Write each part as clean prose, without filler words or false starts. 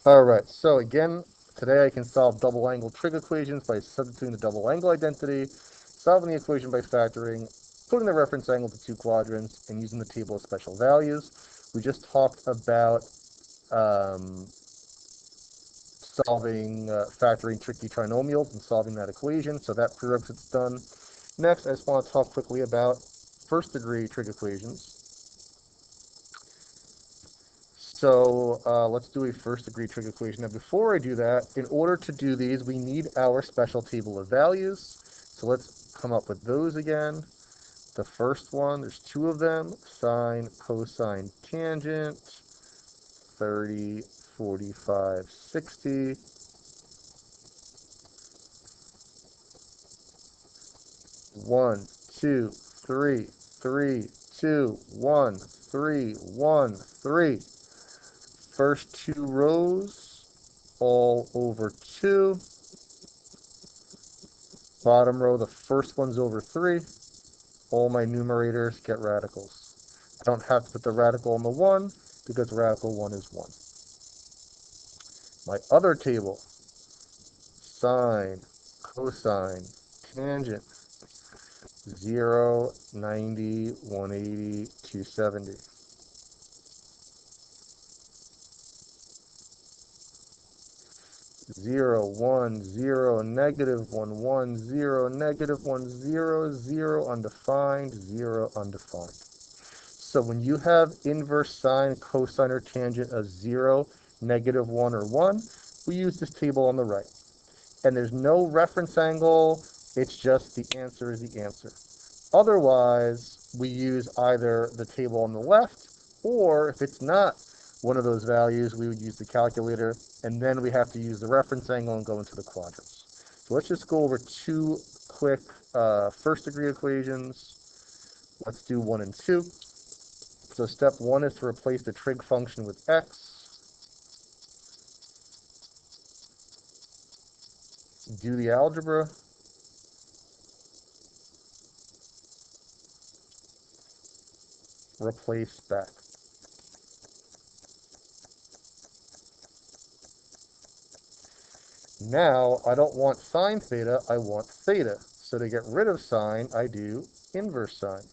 All right, so again, today I can solve double angle trig equations by substituting the double angle identity, solving the equation by factoring, putting the reference angle to two quadrants, and using the table of special values. We just talked about factoring tricky trinomials and solving that equation, so that prerequisite's done. Next, I just want to talk quickly about first degree trig equations. So let's do a first degree trig equation. Now before I do that, in order to do these, we need our special table of values. So let's come up with those again. The first one, there's two of them, sine, cosine, tangent, 30, 45, 60. One, two, three, 3, 2, 1, 3, 1, 3. First two rows, all over 2. Bottom row, the first one's over 3. All my numerators get radicals. I don't have to put the radical on the 1 because radical 1 is 1. My other table, sine, cosine, tangent, 0, 90, 180, 270. 0, 1, 0, negative 1, 1, 0, negative 1, 0, 0, undefined, 0, undefined. So when you have inverse sine, cosine, or tangent of 0, negative 1, or 1, we use this table on the right. And there's no reference angle, it's just the answer is the answer. Otherwise, we use either the table on the left, or if it's not one of those values, we would use the calculator, and then we have to use the reference angle and go into the quadrants. So let's just go over two quick first degree equations. Let's do 1 and 2. So step 1 is to replace the trig function with x. Do the algebra. Replace back. Now, I don't want sine theta, I want theta. So to get rid of sine, I do inverse sine.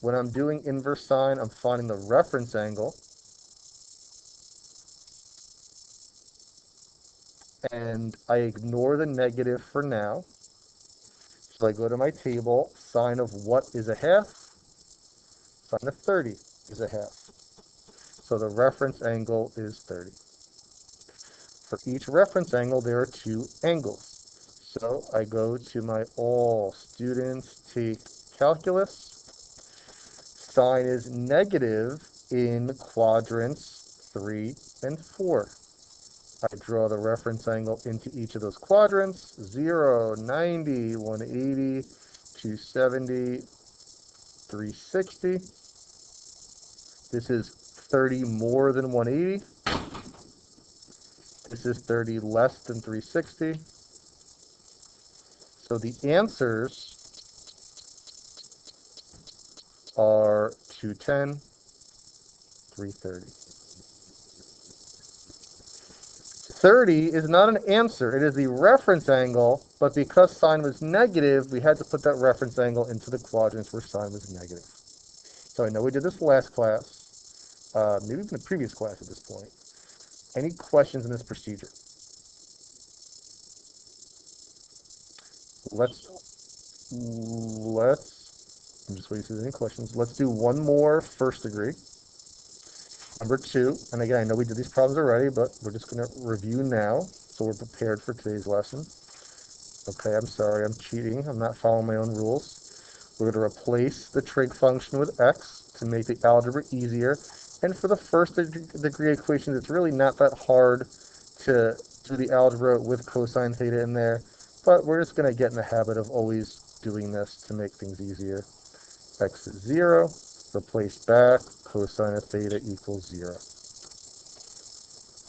When I'm doing inverse sine, I'm finding the reference angle. And I ignore the negative for now. So I go to my table, sine of what is a half? Sine of 30 is a half. So the reference angle is 30. For each reference angle, there are two angles. So I go to my all students take calculus. Sine is negative in quadrants 3 and 4. I draw the reference angle into each of those quadrants. 0, 90, 180, 270, 360. This is 30 more than 180. This is 30 less than 360. So the answers are 210, 330. 30 is not an answer. It is the reference angle, but because sine was negative, we had to put that reference angle into the quadrants where sine was negative. So I know we did this last class, maybe even the previous class at this point. Any questions in this procedure? I'm just waiting to see any questions. Let's do one more first degree. Number 2, and again, I know we did these problems already, but we're just going to review now, so we're prepared for today's lesson. Okay, I'm sorry, I'm cheating. I'm not following my own rules. We're going to replace the trig function with x to make the algebra easier. And for the first degree equations, it's really not that hard to do the algebra with cosine theta in there, but we're just going to get in the habit of always doing this to make things easier. X is 0, replace back, cosine of theta equals 0.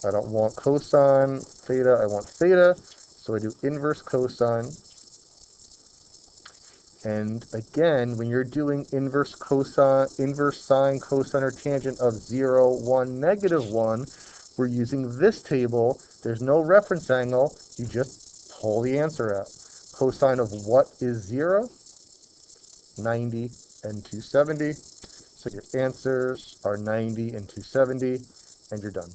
I don't want cosine theta, I want theta, so I do inverse cosine. And again, when you're doing inverse sine, cosine, or tangent of 0, 1, -1, we're using this table. There's no reference angle. You just pull the answer out. Cosine of what is 0? 90 and 270. So your answers are 90 and 270, and you're done.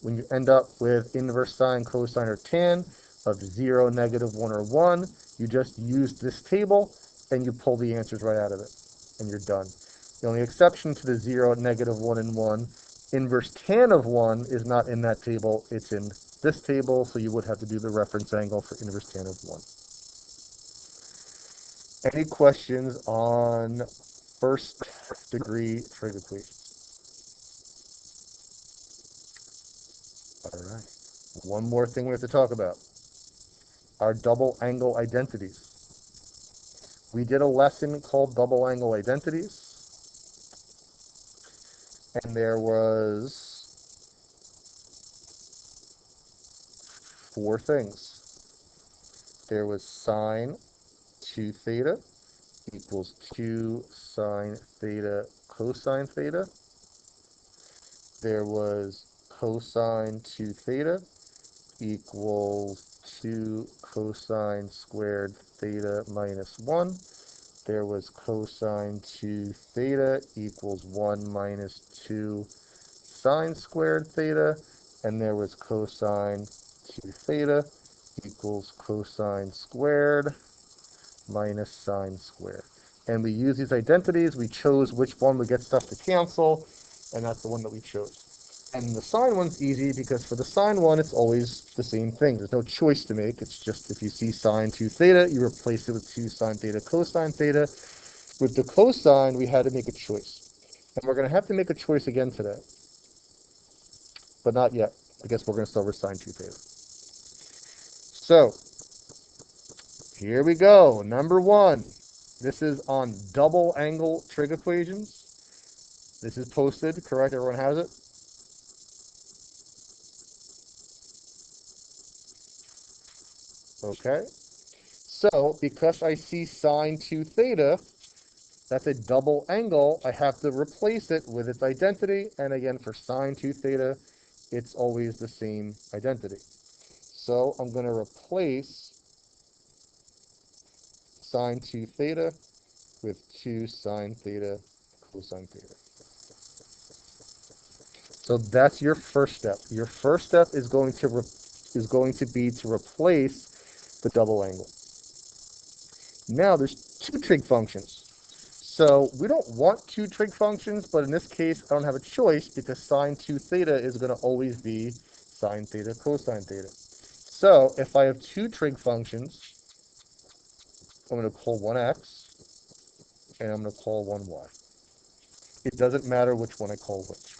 When you end up with inverse sine, cosine, or tan of 0, -1, or 1, you just use this table and you pull the answers right out of it, and you're done. The only exception to the 0, -1, and 1, inverse tan of 1 is not in that table. It's in this table, so you would have to do the reference angle for inverse tan of 1. Any questions on first degree trig equations? All right. One more thing we have to talk about. Our double angle identities. We did a lesson called double angle identities, and there was 4 things. There was sine 2 theta equals 2 sine theta cosine theta. There was cosine 2 theta equals 2 cosine squared theta minus 1. There was cosine 2 theta equals 1 minus 2 sine squared theta, and there was cosine 2 theta equals cosine squared minus sine squared. And we use these identities. We chose which one would get stuff to cancel, and that's the one that we chose. And the sine one's easy because for the sine one, it's always the same thing. There's no choice to make. It's just if you see sine 2 theta, you replace it with 2 sine theta cosine theta. With the cosine, we had to make a choice. And we're going to have to make a choice again today. But not yet. I guess we're going to start with sine 2 theta. So, here we go. Number 1. This is on double angle trig equations. This is posted, correct? Everyone has it? Okay. So, because I see sine 2 theta, that's a double angle. I have to replace it with its identity. And again, for sine 2 theta, it's always the same identity. So I'm going to replace sine 2 theta with 2 sine theta cosine theta. So that's your first step. Your first step is going to be to replace the double angle. Now there's 2 trig functions. So we don't want 2 trig functions, but in this case, I don't have a choice because sine 2 theta is going to always be sine theta cosine theta. So if I have 2 trig functions, I'm going to call one x, and I'm going to call one y. It doesn't matter which one I call which.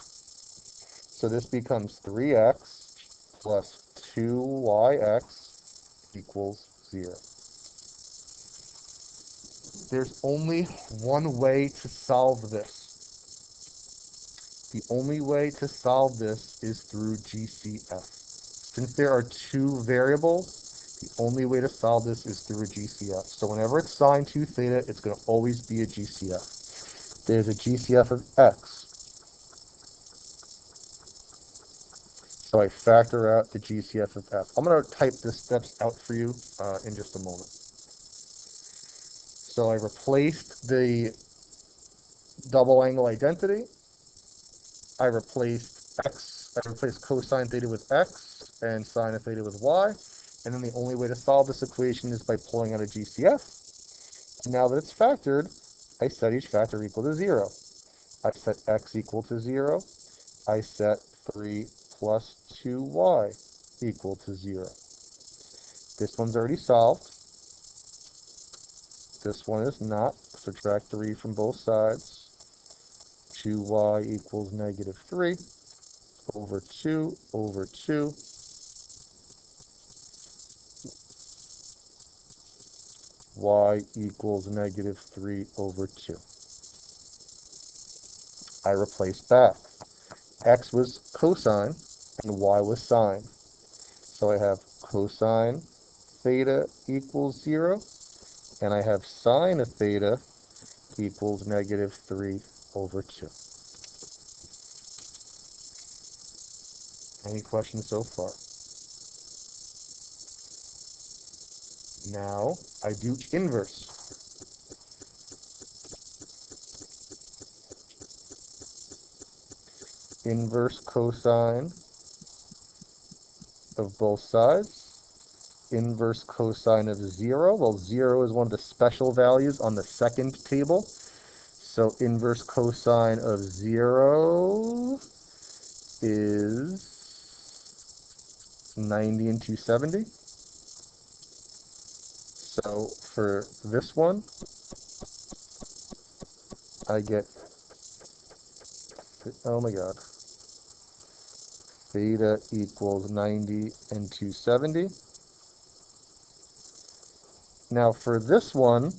So this becomes 3x plus 2yx equals 0. There's only one way to solve this. The only way to solve this is through GCF. Since there are 2 variables, the only way to solve this is through a GCF. So whenever it's sine 2 theta, it's going to always be a GCF. There's a GCF of x. So I factor out the GCF of f. I'm going to type the steps out for you in just a moment. So I replaced the double angle identity. I replaced cosine theta with x and sine of theta with y. And then the only way to solve this equation is by pulling out a GCF. And now that it's factored, I set each factor equal to 0. I set x equal to 0. I set 3 plus 2y equal to 0. This one's already solved. This one is not. Subtract 3 from both sides. 2y equals -3 over 2 over 2. Y equals -3 over 2. I replace back. X was cosine and y was sine. So I have cosine theta equals 0 And I have sine of theta equals -3/2. Any questions so far? Now I do inverse. Inverse cosine of both sides. Inverse cosine of 0. Well, 0 is one of the special values on the second table. So inverse cosine of 0 is 90 and 270. So for this one, I get, oh my god, theta equals 90 and 270. Now for this one,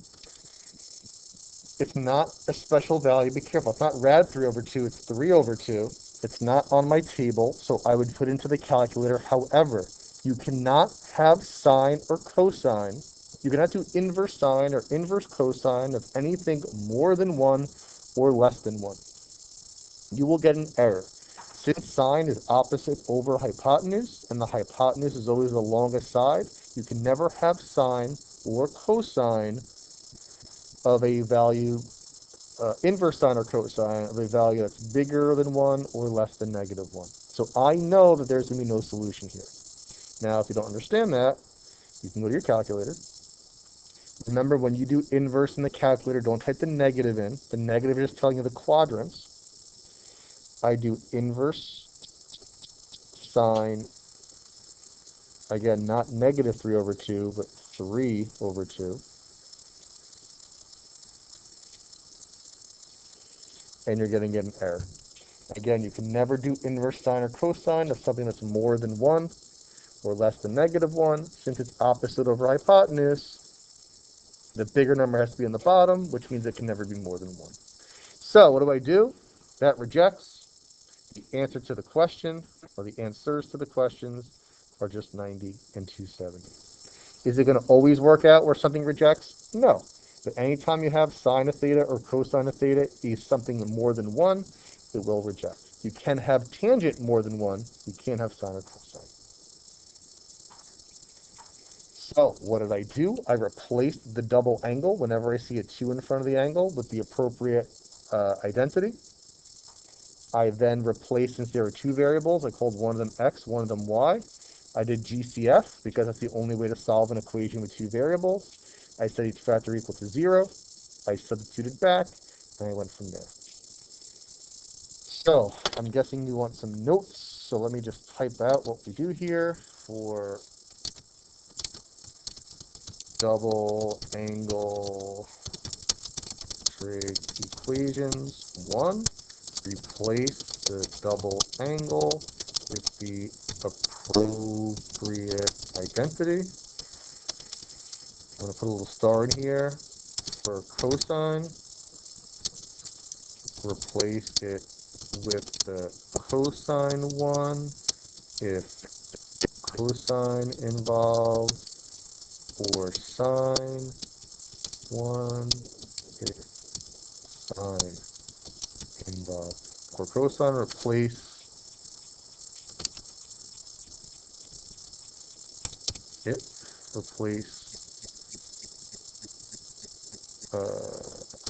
it's not a special value. Be careful. It's not rad 3/2. It's 3/2. It's not on my table, so I would put into the calculator. However, you cannot have sine or cosine. You cannot do inverse sine or inverse cosine of anything more than 1 or less than 1. You will get an error. Since sine is opposite over hypotenuse, and the hypotenuse is always the longest side, you can never have sine or cosine of a value, inverse sine or cosine of a value that's bigger than 1 or less than -1. So I know that there's going to be no solution here. Now, if you don't understand that, you can go to your calculator. Remember, when you do inverse in the calculator, don't type the negative in. The negative is just telling you the quadrants. I do inverse sine, again, not -3/2, but 3/2. And you're going to get an error. Again, you can never do inverse sine or cosine of something that's more than 1 or less than -1. Since it's opposite over hypotenuse, the bigger number has to be on the bottom, which means it can never be more than 1. So what do? That rejects. The answer to the question, or the answers to the questions, are just 90 and 270. Is it going to always work out where something rejects? No. But anytime you have sine of theta or cosine of theta is something more than 1, it will reject. You can have tangent more than 1. You can't have sine or cosine. So what did I do? I replaced the double angle whenever I see a 2 in front of the angle with the appropriate identity. I then replaced, since there are 2 variables, I called one of them x, one of them y. I did GCF because that's the only way to solve an equation with 2 variables. I set each factor equal to 0. I substituted back, and I went from there. So I'm guessing you want some notes, so let me just type out what we do here for double angle trig equations. 1, replace the double angle with the appropriate identity. I'm going to put a little star in here for cosine. Replace it with the cosine one if cosine involved, or sine one if sine involved. For cosine, replace it, replace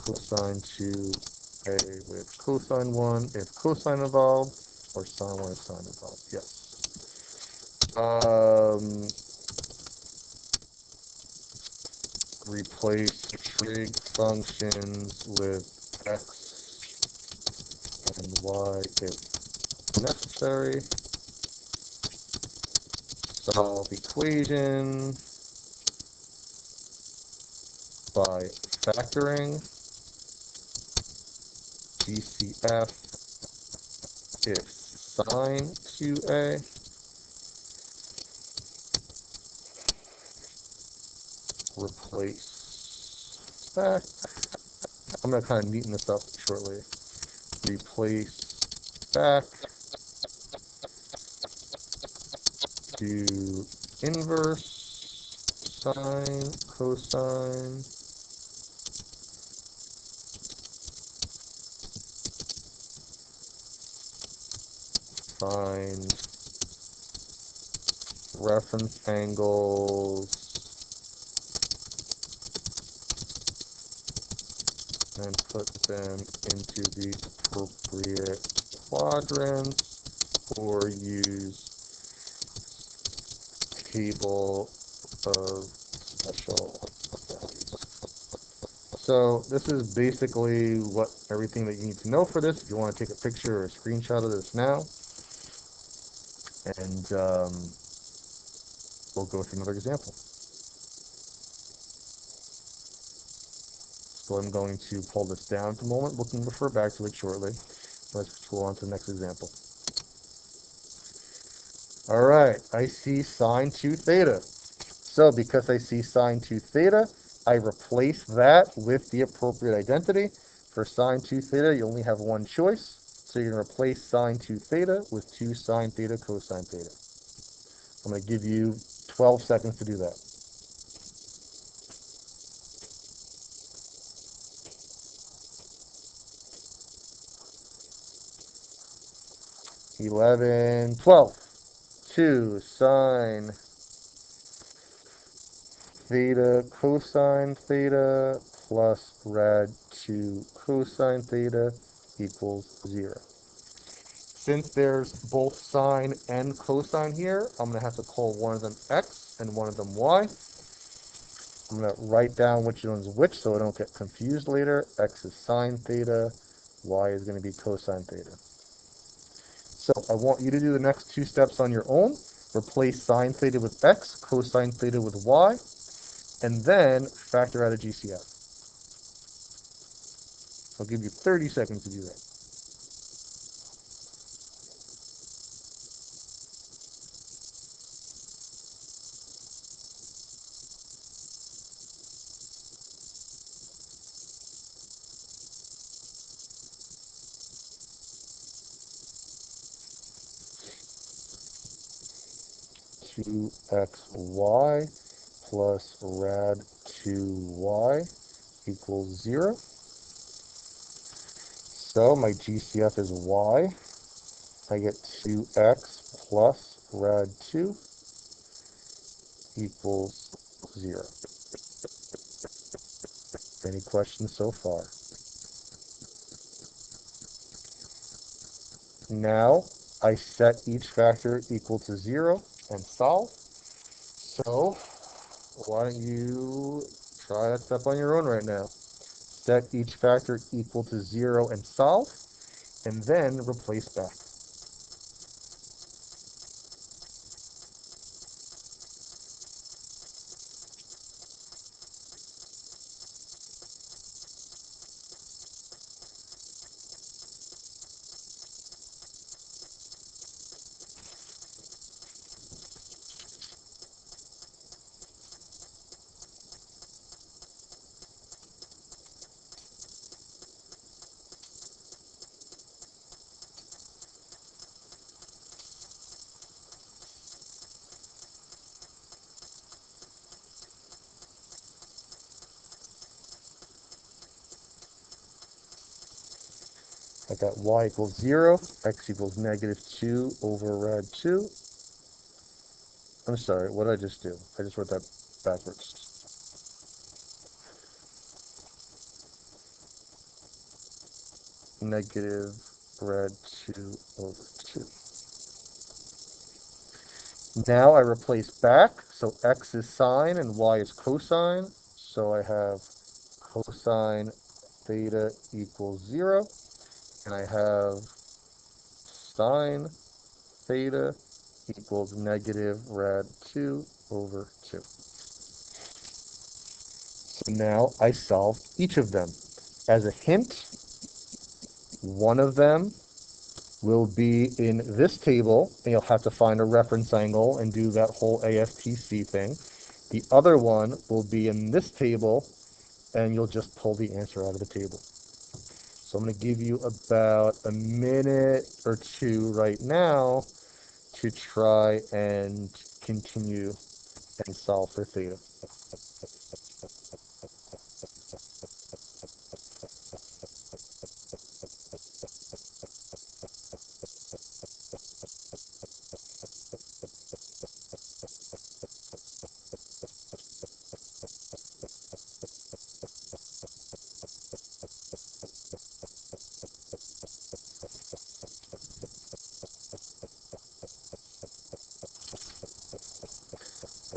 cosine 2a with cosine 1 if cosine involved, or sine 1 if sine involved. Yes. Replace trig functions with x and y if necessary. Solve equation by factoring. GCF if sine 2a. Replace back. I'm going to kind of neaten this up shortly. Replace back to inverse sine, cosine, find reference angles and put them into the appropriate quadrants, or use table of special values. So this is basically what everything that you need to know for this. If you want to take a picture or a screenshot of this now, and we'll go through another example. So I'm going to pull this down for a moment. We can refer back to it shortly. Let's go on to the next example. All right, I see sine 2 theta. So because I see sine 2 theta, I replace that with the appropriate identity. For sine 2 theta, you only have one choice. So you're going to replace sine 2 theta with 2 sine theta cosine theta. I'm going to give you 12 seconds to do that. 11, 12. 2 sine theta cosine theta plus rad 2 cosine theta equals 0. Since there's both sine and cosine here, I'm going to have to call one of them x and one of them y. I'm going to write down which one's which so I don't get confused later. X is sine theta, y is going to be cosine theta. So I want you to do the next two steps on your own. Replace sine theta with x, cosine theta with y, and then factor out a GCF. I'll give you 30 seconds to do that. Two xy plus rad 2y equals 0. So my GCF is y. I get 2x plus rad 2 equals 0. Any questions so far? Now I set each factor equal to 0 and solve. So why don't you try that step on your own right now? Set each factor equal to 0 and solve, and then replace back. I got y equals 0, x equals negative 2 over rad 2. I'm sorry, what did I just do? I just wrote that backwards. Negative rad 2 over 2. Now I replace back, so x is sine and y is cosine. So I have cosine theta equals 0, and I have sine theta equals negative rad 2 over 2. So now I solve each of them. As a hint, one of them will be in this table, and you'll have to find a reference angle and do that whole AFTC thing. The other one will be in this table, and you'll just pull the answer out of the table. So I'm going to give you about a minute or two right now to try and continue and solve for theta.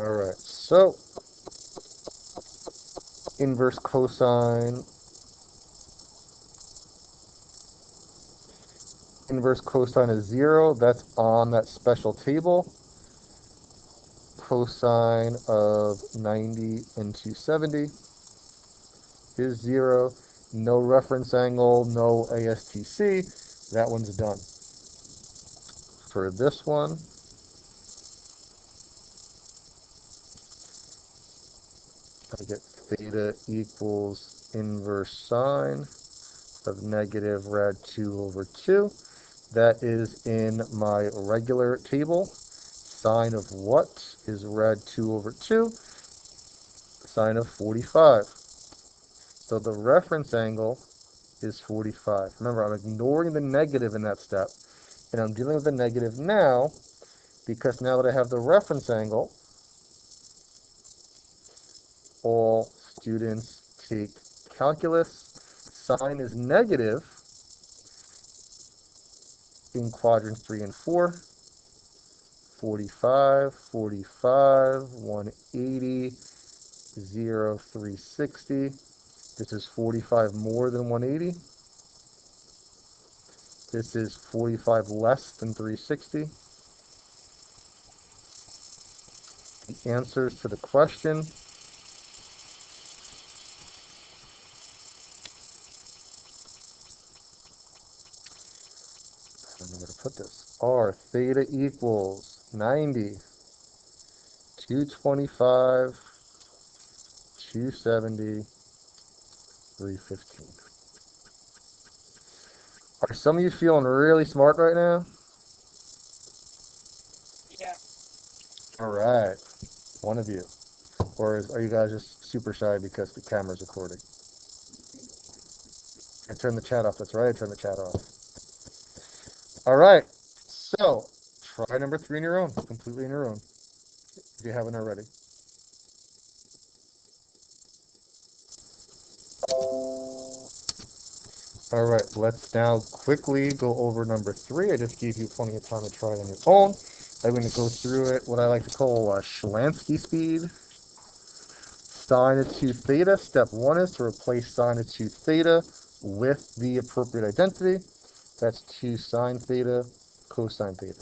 All right, so inverse cosine. Inverse cosine is 0. That's on that special table. Cosine of 90 and 270 is 0. No reference angle, no ASTC. That one's done. For this one, I get theta equals inverse sine of negative rad 2 over 2. That is in my regular table. Sine of what is rad 2 over 2? Sine of 45. So the reference angle is 45. Remember, I'm ignoring the negative in that step, and I'm dealing with the negative now, because now that I have the reference angle, all students take calculus. Sine is negative in quadrants 3 and 4. 45, 45, 180, 0, 360. This is 45 more than 180. This is 45 less than 360. The answers to the question I don't know where to put this, are theta equals 90, 225, 270, 315. Are some of you feeling really smart right now? Yeah. All right. One of you. Or are you guys just super shy because the camera's recording? I turned the chat off. That's right. I turned the chat off. All right. So try number 3 on your own, completely on your own, if you haven't already. All right, let's now quickly go over number 3. I just gave you plenty of time to try it on your own. I'm going to go through it, what I like to call Schlansky speed. Sine of 2 theta. Step 1 is to replace sine of 2 theta with the appropriate identity. That's 2 sine theta cosine theta.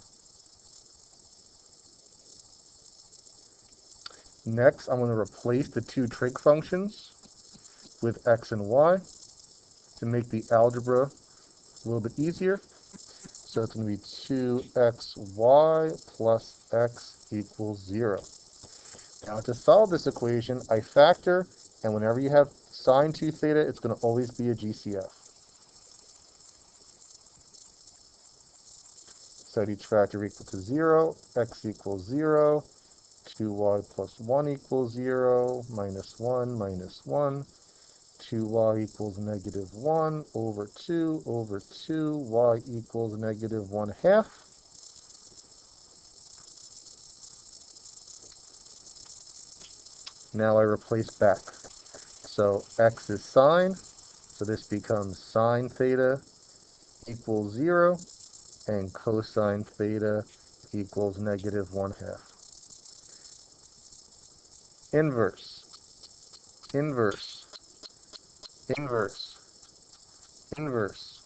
Next, I'm going to replace the two trig functions with x and y to make the algebra a little bit easier. So it's going to be 2xy plus x equals 0. Now to solve this equation, I factor, and whenever you have sine 2 theta, it's going to always be a GCF. Set each factor equal to 0, x equals 0, 2y plus 1 equals 0, minus 1, minus 1, 2y equals negative 1 over 2 over 2, y equals negative 1 half. Now I replace back. So x is sine, so this becomes sine theta equals 0, and cosine theta equals negative 1 half. Inverse, inverse, inverse, inverse.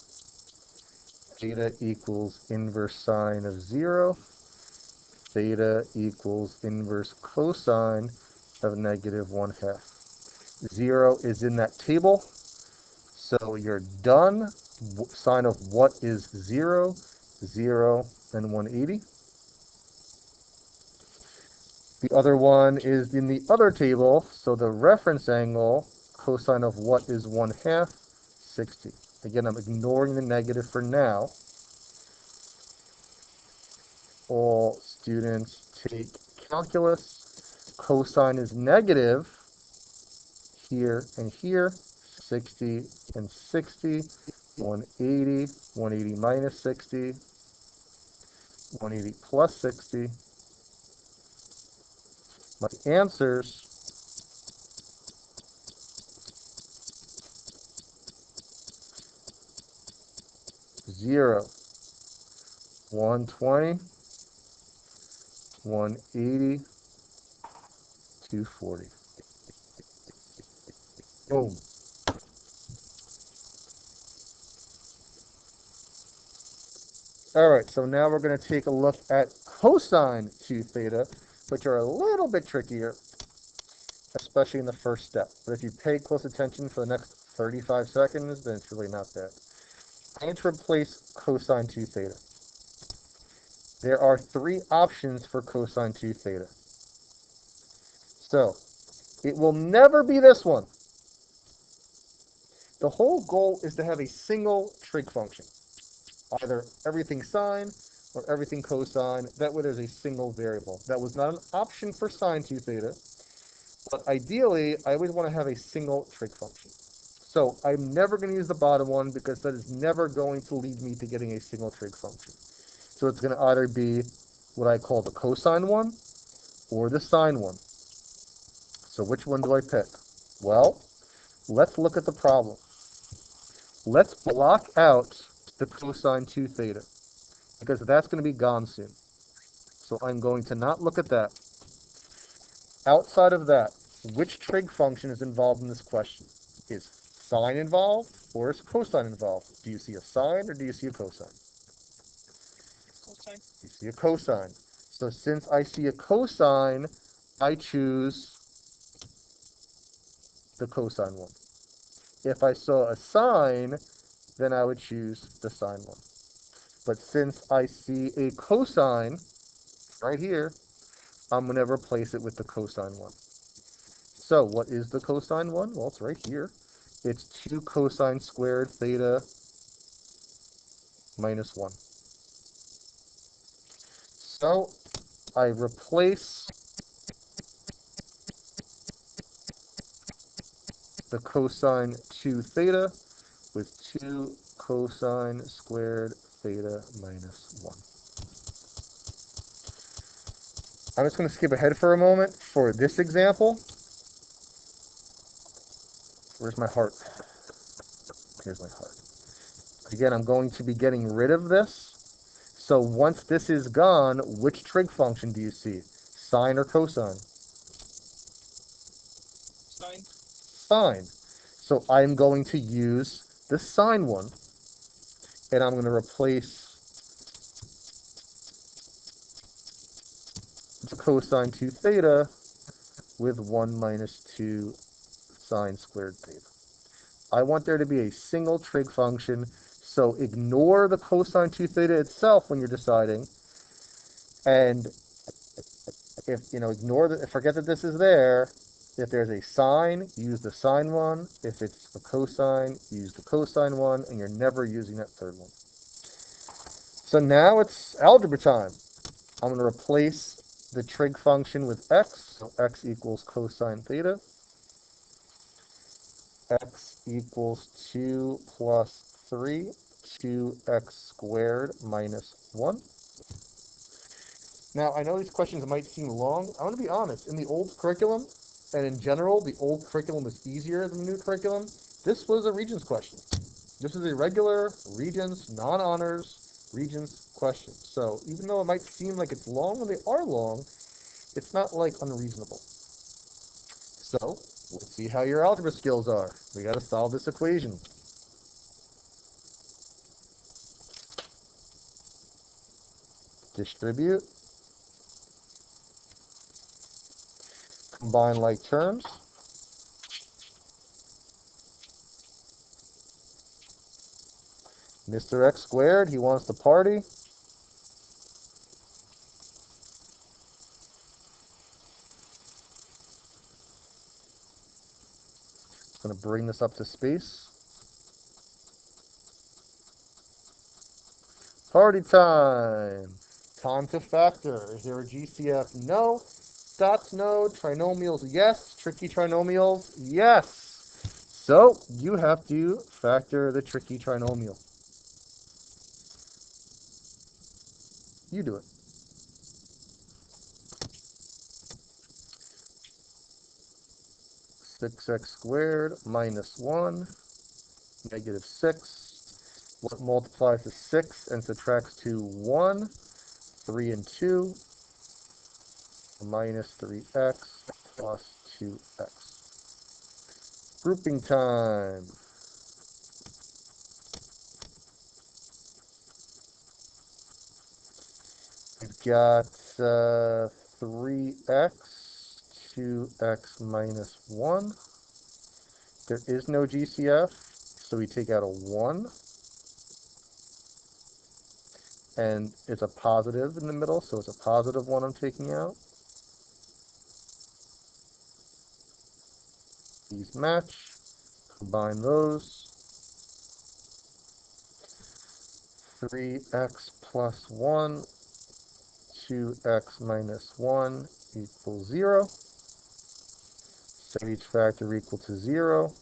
Theta equals inverse sine of 0. Theta equals inverse cosine of negative 1 half. 0 is in that table, so you're done. Sine of what is 0? 0 and 180. The other one is in the other table, so the reference angle, cosine of what is 1 half? 60. Again, I'm ignoring the negative for now. All students take calculus. Cosine is negative here and here. 60 and 60. 180. 180 minus 60. 180 plus 60. My answers, 0. 120. 180. 240. Boom. All right, so now we're going to take a look at cosine 2 theta, which are a little bit trickier, especially in the first step. But if you pay close attention for the next 35 seconds, then it's really not bad. I need to replace cosine 2 theta. There are three options for cosine 2 theta. So, it will never be this one. The whole goal is to have a single trig function, either everything sine or everything cosine. That way there's a single variable. That was not an option for sine 2 theta, but ideally, I always want to have a single trig function. So I'm never going to use the bottom one because that is never going to lead me to getting a single trig function. So it's going to either be what I call the cosine one or the sine one. So which one do I pick? Well, let's look at the problem. Let's block out the cosine 2 theta because that's going to be gone soon. So I'm going to not look at that. Outside of that, which trig function is involved in this question? Is sine involved or is cosine involved? Do you see a sine or do you see a cosine? Cosine. You see a cosine. So since I see a cosine, I choose the cosine one. If I saw a sine, then I would choose the sine one. But since I see a cosine right here, I'm going to replace it with the cosine one. So what is the cosine one? Well, it's right here. It's 2 cosine squared theta minus 1. So I replace the cosine 2 theta with 2 cosine squared theta minus 1. I'm just going to skip ahead for a moment for this example. Where's my heart? Here's my heart. Again, I'm going to be getting rid of this. So once this is gone, which trig function do you see? Sine or cosine? Sine. Sine. So I'm going to use the sine one, and I'm going to replace the cosine 2 theta with 1 minus 2 sine squared theta. I want there to be a single trig function, so ignore the cosine 2 theta itself when you're deciding, and forget that this is there. If there's a sine, use the sine one. If it's a cosine, use the cosine one, and you're never using that third one. So now it's algebra time. I'm going to replace the trig function with x, so x equals cosine theta. X equals 2 plus 3, 2x squared minus 1. Now, I know these questions might seem long. I'm going to be honest. In the old curriculum, and in general, the old curriculum was easier than the new curriculum. This was a Regents question. This is a regular Regents, non-honors Regents question. So even though it might seem like it's long, when they are long, it's not like unreasonable. So let's see how your algebra skills are. We got to solve this equation. Distribute. Combine like terms. Mr. X squared, he wants to party. Going to bring this up to space. Party time. Time to factor. Is there a GCF? No. Dots, no. Trinomials, yes. Tricky trinomials, yes. So you have to factor the tricky trinomial. You do it. Six x squared minus 1, negative 6. What multiplies to 6 and subtracts to 1? 3 and 2, minus 3x plus 2x. Grouping time. We've got 3x, 2x minus 1. There is no GCF, so we take out a 1. And it's a positive in the middle, so it's a positive 1 I'm taking out. These match. Combine those. 3x plus 1, 2x minus 1 equals 0. Set each factor equal to 0.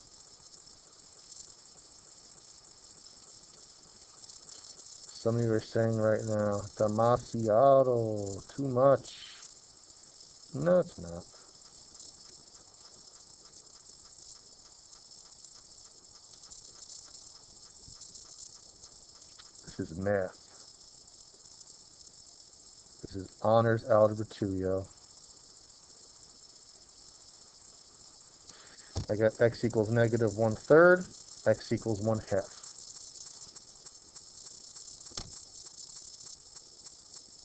Some of you are saying right now, demasiado, too much. No, it's not. This is math. This is honors algebra 2, yo. I got x equals negative 1/3, x equals 1/2.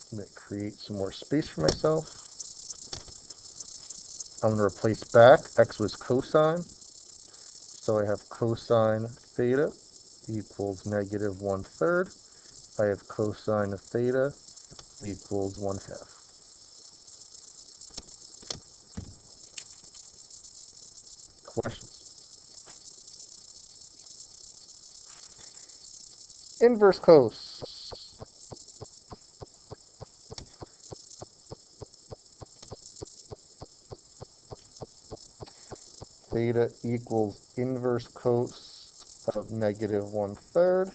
I'm going to create some more space for myself. I'm going to replace back. X was cosine. So I have cosine theta equals negative 1/3. I have cosine of theta equals 1/2. Questions? Inverse cos. Theta equals inverse cos of negative 1/3.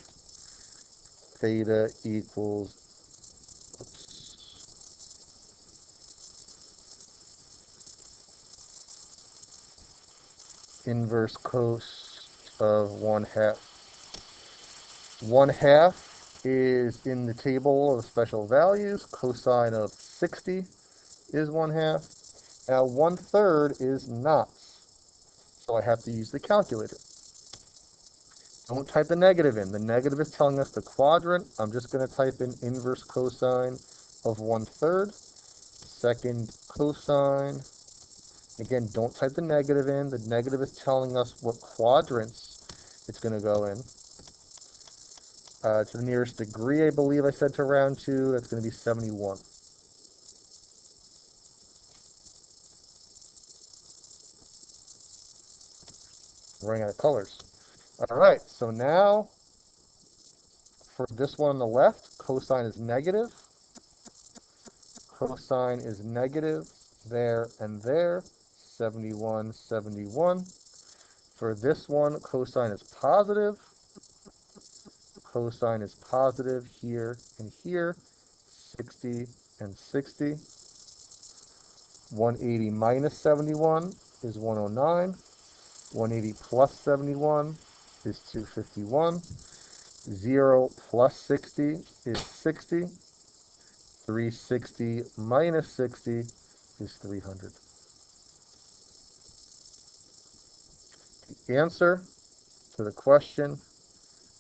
Theta equals inverse cos of 1/2. 1/2 is in the table of special values. Cosine of 60 is 1/2. Now 1/3 is not. So I have to use the calculator. Don't type the negative in. The negative is telling us the quadrant. I'm just going to type in inverse cosine of 1/3. Second cosine. Again, don't type the negative in. The negative is telling us what quadrants it's going to go in. To the nearest degree, I believe I said to round 2, that's going to be 71. I'm running out of colors. All right, so now for this one on the left, cosine is negative. Cosine is negative there and there. 71, 71. For this one, cosine is positive. Cosine is positive here and here. 60 and 60. 180 minus 71 is 109. 180 plus 71 is 251. 0 plus 60 is 60. 360 minus 60 is 300. The answer to the question,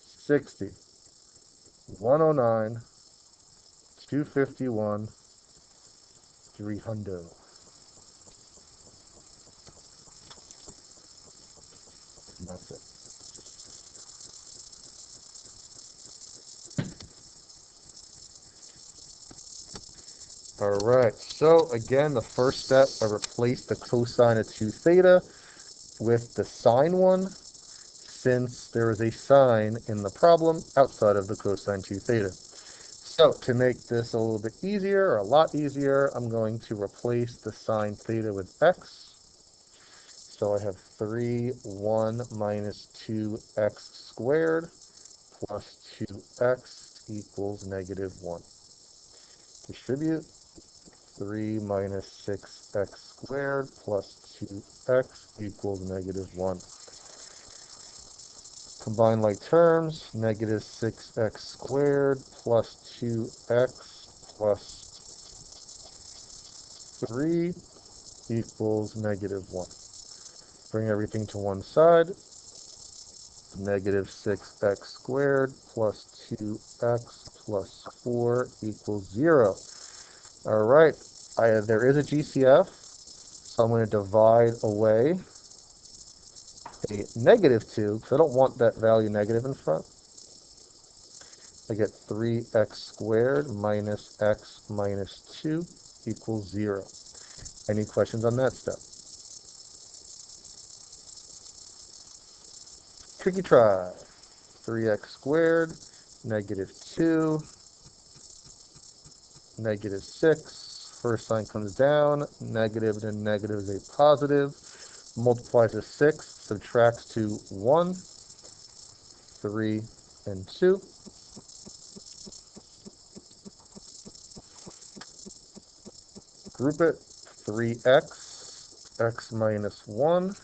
60, 109, 251, 300. And that's it. All right, so again, the first step, I replaced the cosine of 2 theta with the sine one, since there is a sine in the problem outside of the cosine 2 theta. So to make this a little bit easier, or a lot easier, I'm going to replace the sine theta with x. So I have 3, 1 minus 2x squared plus 2x equals negative 1. Distribute. 3 minus 6x squared plus 2x equals negative 1. Combine like terms, negative 6x squared plus 2x plus 3 equals -1. Bring everything to one side. Negative 6x squared plus 2x plus 4 equals 0. All right, there is a GCF, so I'm going to divide away a -2, because I don't want that value negative in front. I get 3x squared minus x minus 2 equals 0. Any questions on that step? Tricky try. 3x squared, -2, -6. First sign comes down. Negative and negative is a positive. Multiplies to 6, subtracts to 1, 3, and 2. Group it. 3x, x minus 1,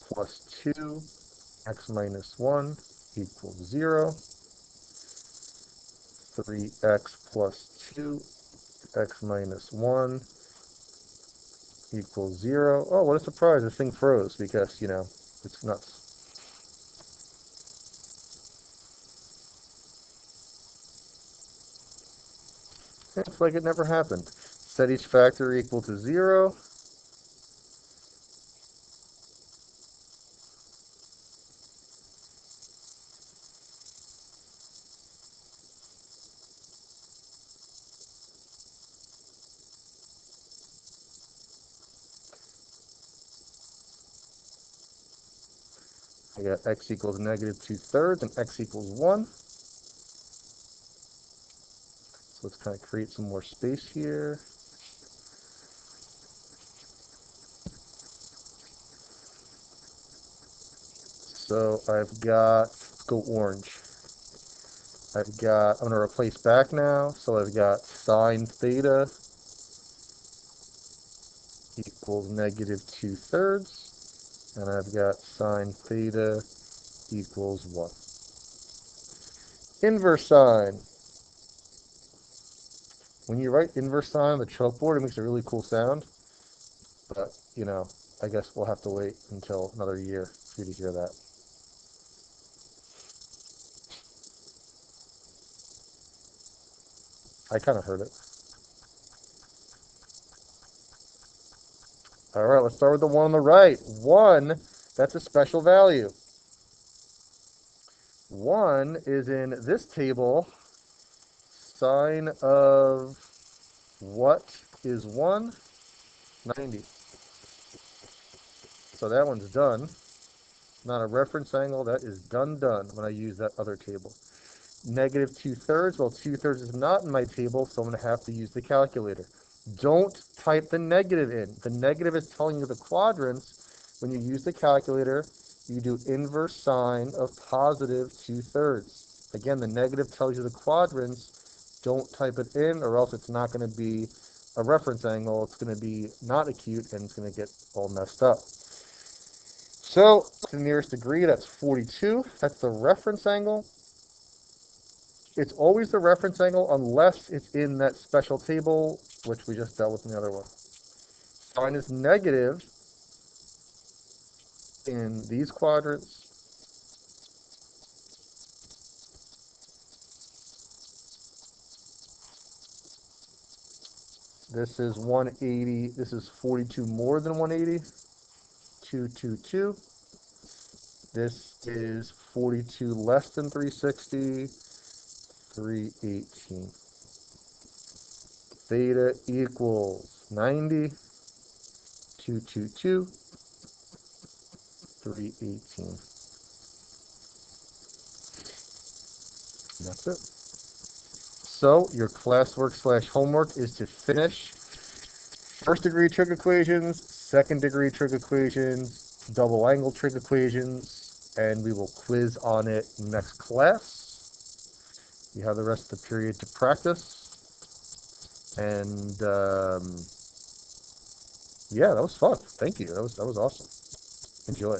plus 2, x minus 1 equals 0. 3x plus 2, x minus 1 equals 0. Oh, what a surprise. This thing froze because, it's nuts. It's like it never happened. Set each factor equal to 0. I got x equals -2/3 and x equals 1. So let's kind of create some more space here. So I've got, let's go orange. I'm going to replace back now. So I've got sine theta equals -2/3. And I've got sine theta equals 1. Inverse sine. When you write inverse sine on the chalkboard, it makes a really cool sound. But, I guess we'll have to wait until another year for you to hear that. I kind of heard it. All right, let's start with the one on the right. 1, that's a special value. 1 is in this table. Sine of what is 1? 90. So that one's done. Not a reference angle. That is done when I use that other table. -2/3. Well, 2/3 is not in my table, so I'm going to have to use the calculator. Don't type the negative in. The negative is telling you the quadrants. When you use the calculator, you do inverse sine of +2/3. Again, the negative tells you the quadrants. Don't type it in, or else it's not going to be a reference angle. It's going to be not acute, and it's going to get all messed up. So, to the nearest degree, that's 42. That's the reference angle. It's always the reference angle unless it's in that special table, which we just dealt with in the other one. Sine is negative in these quadrants. This is 180. This is 42 more than 180. 222. This is 42 less than 360. 318. Theta equals 90. 222. 318. That's it. So your classwork / homework is to finish first degree trig equations, second degree trig equations, double angle trig equations, and we will quiz on it next class. You have the rest of the period to practice. And yeah, that was fun. Thank you. That was awesome. Enjoy.